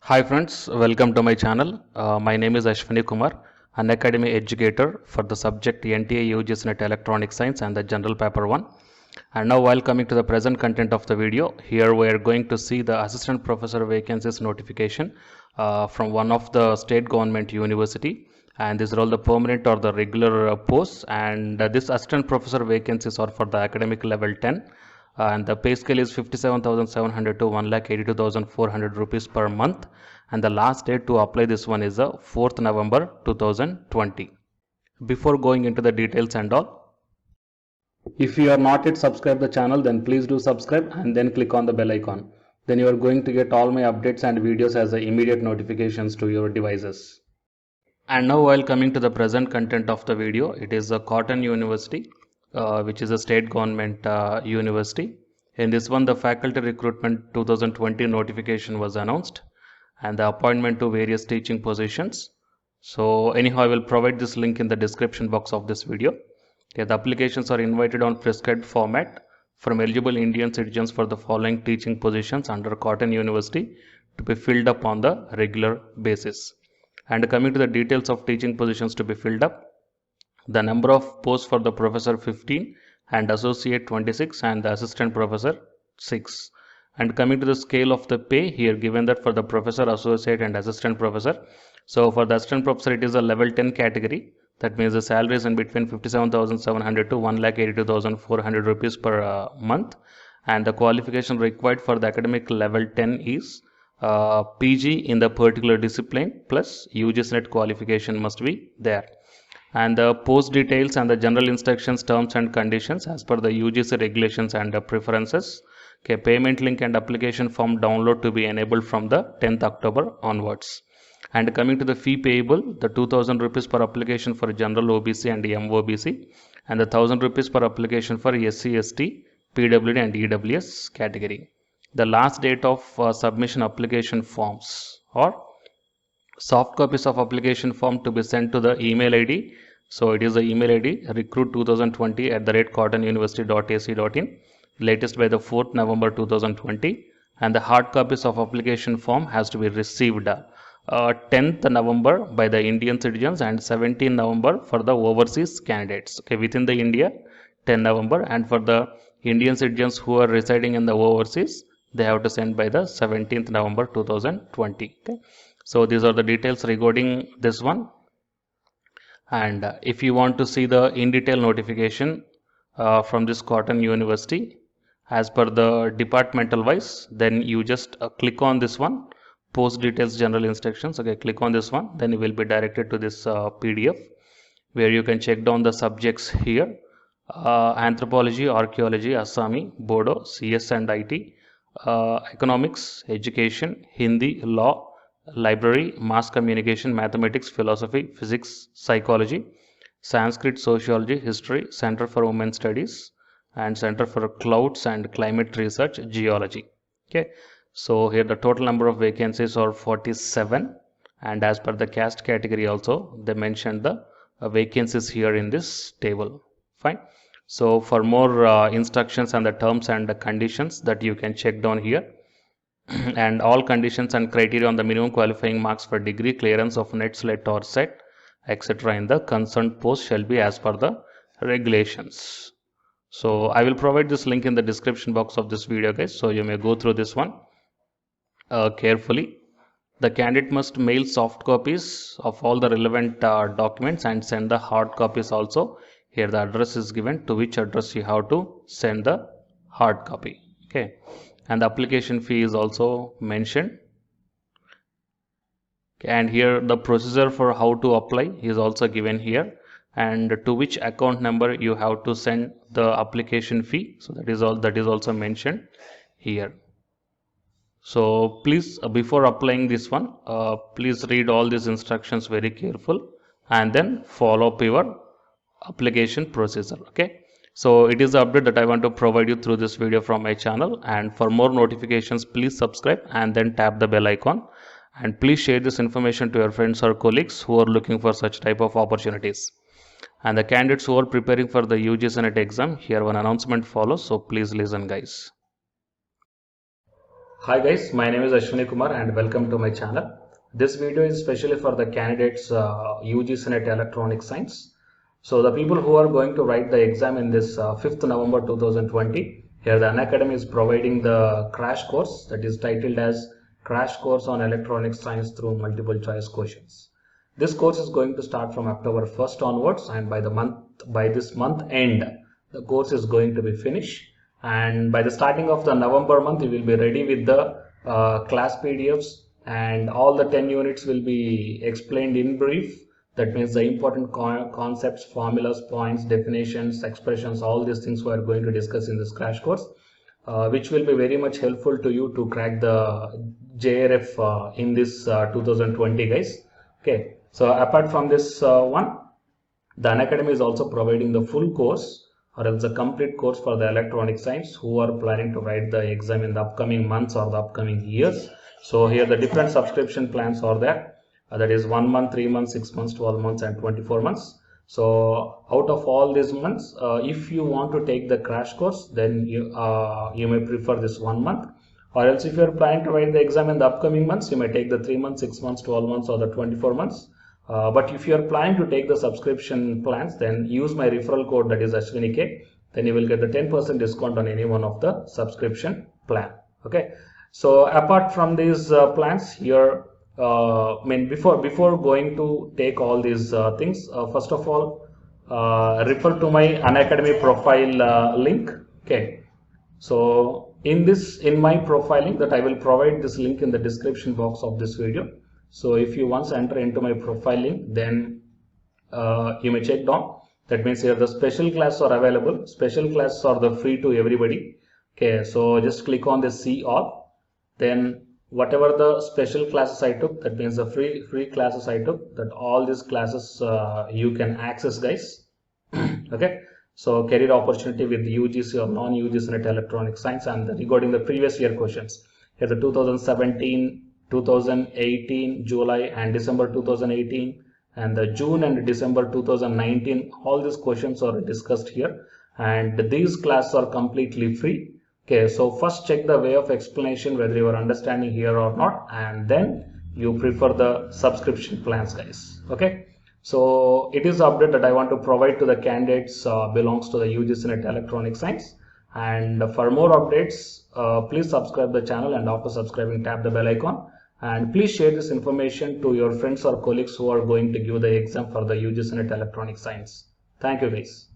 Hi friends, welcome to my channel. My name is Ashwani Kumar, an academy educator for the subject NTA UGC NET Electronic Science and the General Paper 1. And now while coming to the present content of the video, here we are going to see the assistant professor vacancies notification from one of the state government university. And these are all the permanent or the regular posts, and this assistant professor vacancies are for the academic level 10, and the pay scale is 57,700 to 1,82,400 rupees per month, and the last date to apply this one is 4th November 2020. Before going into the details and all, if you are not yet subscribed the channel, then please do subscribe and then click on the bell icon. Then you are going to get all my updates and videos as immediate notifications to your devices. And now while coming to the present content of the video, it is a Cotton University, which is a state government university. In this one, the faculty recruitment 2020 notification was announced and the appointment to various teaching positions. So anyhow, I will provide this link in the description box of this video. Okay, the applications are invited on prescribed format from eligible Indian citizens for the following teaching positions under Cotton University to be filled up on the regular basis. And coming to the details of teaching positions to be filled up, the number of posts for the professor 15 and associate 26 and the assistant professor 6. And coming to the scale of the pay, here given that for the professor, associate and assistant professor, so for the assistant professor it is a level 10 category. That means the salary is in between 57,700 to 1,82,400 rupees per month, and the qualification required for the academic level 10 is PG in the particular discipline plus UGC NET qualification must be there. And the post details and the general instructions, terms and conditions as per the UGC regulations and preferences. Okay, payment link and application form download to be enabled from the 10th October onwards. And coming to the fee payable, the 2,000 rupees per application for general OBC and MOBC, and the 1,000 rupees per application for SC, ST, PWD and EWS category. The last date of submission application forms or soft copies of application form to be sent to the email ID. So it is the email ID recruit2020@cottonuniversity.ac.in, latest by the 4th November 2020, and the hard copies of application form has to be received 10th November by the Indian citizens and 17th November for the overseas candidates. Okay, within the India 10 November, and for the Indian citizens who are residing in the overseas, they have to send by the 17th November 2020. Okay, so these are the details regarding this one. And if you want to see the in detail notification from this Cotton University as per the departmental wise, then you just click on this one, post details general instructions. Okay, click on this one, then you will be directed to this PDF where you can check down the subjects here: anthropology, archaeology, Assami, Bodo, CS and IT, economics, education, Hindi, law, library, mass communication, mathematics, philosophy, physics, psychology, Sanskrit, sociology, history, Center for Women Studies, and Center for Clouds and Climate Research, geology. Okay, so here the total number of vacancies are 47, and as per the caste category also they mentioned the vacancies here in this table. Fine. So for more instructions and the terms and the conditions, that you can check down here. And all conditions and criteria on the minimum qualifying marks for degree, clearance of NET, SLET or SET, etc. in the concerned post shall be as per the regulations. So I will provide this link in the description box of this video, guys, so you may go through this one carefully. The candidate must mail soft copies of all the relevant documents and send the hard copies also. Here the address is given to which address you have to send the hard copy. Okay, and the application fee is also mentioned. Okay, and here the procedure for how to apply is also given here, and to which account number you have to send the application fee. So that is also mentioned here. So please, before applying this one, please read all these instructions very careful and then follow up your application procedure. Okay, so it is the update that I want to provide you through this video from my channel, and for more notifications please subscribe and then tap the bell icon, and please share this information to your friends or colleagues who are looking for such type of opportunities. And the candidates who are preparing for the UGC NET exam, here one announcement follows, so please listen, guys. Hi guys, my name is Ashwani Kumar and welcome to my channel. This video is especially for the candidates UG Senate Electronic Science. So the people who are going to write the exam in this 5th November 2020, here the Unacademy is providing the crash course that is titled as Crash Course on Electronic Science through Multiple Choice Questions. This course is going to start from October 1st onwards, and by this month end, the course is going to be finished. And by the starting of the November month, you will be ready with the class PDFs, and all the 10 units will be explained in brief. That means the important concepts, formulas, points, definitions, expressions, all these things we are going to discuss in this crash course, which will be very much helpful to you to crack the JRF in this 2020, guys. Okay, so apart from this one, the Unacademy is also providing the full course or else a complete course for the electronic science who are planning to write the exam in the upcoming months or the upcoming years. So here the different subscription plans are there. That is 1 month, 3 months, 6 months, 12 months and 24 months. So out of all these months, if you want to take the crash course, then you may prefer this 1 month. Or else if you are planning to write the exam in the upcoming months, you may take the 3 months, 6 months, 12 months or the 24 months. But if you are planning to take the subscription plans, then use my referral code, that is Ashwani, then you will get the 10% discount on any one of the subscription plan. Okay, so apart from these plans here, before going to take all these things, first of all, refer to my Unacademy profile link. Okay, so in my profiling, that I will provide this link in the description box of this video. So if you once enter into my profile link, then you may check down. That means here the special classes are available. Special classes are the free to everybody. Okay, so just click on the see all. Then whatever the special classes I took, that means the free classes I took, that all these classes you can access, guys. Okay, so career opportunity with UGC or non-UGC Senate Electronic Science, and regarding the previous year questions, here the 2017, 2018 July and December 2018 and the June and December 2019, all these questions are discussed here, and these classes are completely free. Okay, so first check the way of explanation whether you are understanding here or not, and then you prefer the subscription plans, guys. Okay, so it is the update that I want to provide to the candidates belongs to the UG Senate Electronic Science. And for more updates, please subscribe the channel, and after subscribing, tap the bell icon. And please share this information to your friends or colleagues who are going to give the exam for the UG Senate Electronic Science. Thank you, guys.